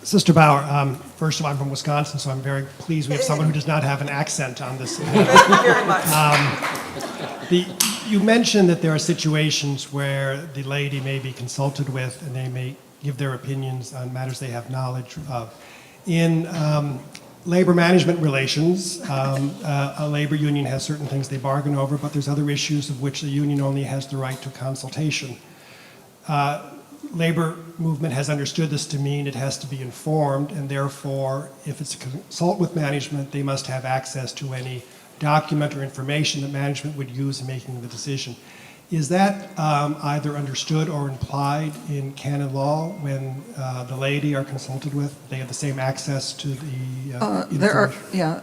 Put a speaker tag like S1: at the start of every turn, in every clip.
S1: Sister Bauer, first of all, I'm from Wisconsin, so I'm very pleased we have someone who does not have an accent on this.
S2: Thank you very much.
S1: You mentioned that there are situations where the laity may be consulted with and they may give their opinions on matters they have knowledge of. In labor management relations, a labor union has certain things they bargain over, but there's other issues of which the union only has the right to consultation. Labor movement has understood this to mean it has to be informed, and therefore, if it's a consult with management, they must have access to any document or information that management would use in making the decision. Is that either understood or implied in canon law when the laity are consulted with? They have the same access to the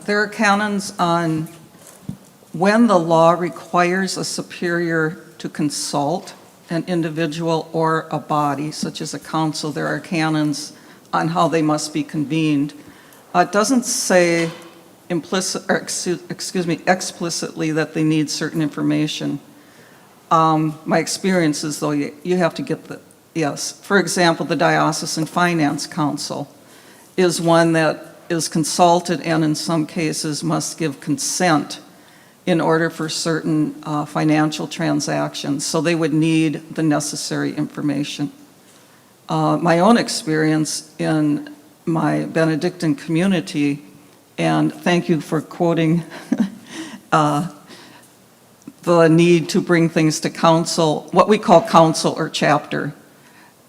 S2: There are canons on when the law requires a superior to consult an individual or a body, such as a council. There are canons on how they must be convened. It doesn't say explicitly that they need certain information. My experience is, though, you have to get yes. For example, the Diocesan Finance Council is one that is consulted and in some cases must give consent in order for certain financial transactions. So they would need the necessary information. My own experience in my Benedictine community, and thank you for quoting the need to bring things to council, what we call council or chapter.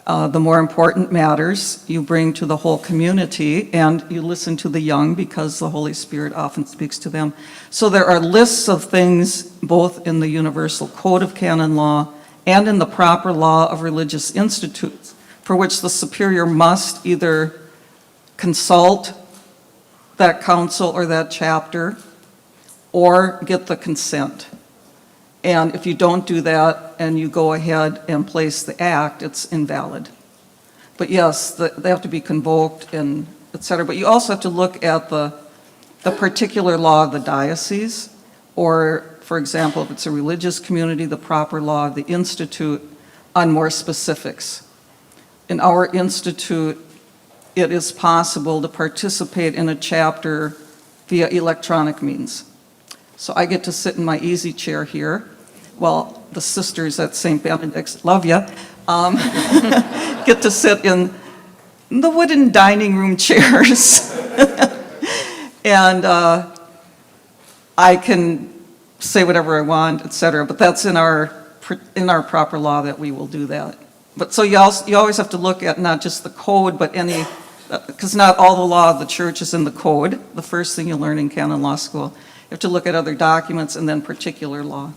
S2: The more important matters you bring to the whole community, and you listen to the young because the Holy Spirit often speaks to them. So there are lists of things both in the Universal Code of Canon Law and in the proper law of religious institutes for which the superior must either consult that council or that chapter or get the consent. And if you don't do that and you go ahead and place the act, it's invalid. But yes, they have to be convoked and et cetera. But you also have to look at the particular law of the diocese, or, for example, if it's a religious community, the proper law of the institute on more specifics. In our institute, it is possible to participate in a chapter via electronic means. So I get to sit in my easy chair here. Well, the sisters at St. Benedict's, love ya, get to sit in the wooden dining room chairs. And I can say whatever I want, et cetera, but that's in our proper law that we will do that. But so you always have to look at not just the code, but any, because not all the law of the church is in the code. The first thing you learn in canon law school. You have to look at other documents and then particular law.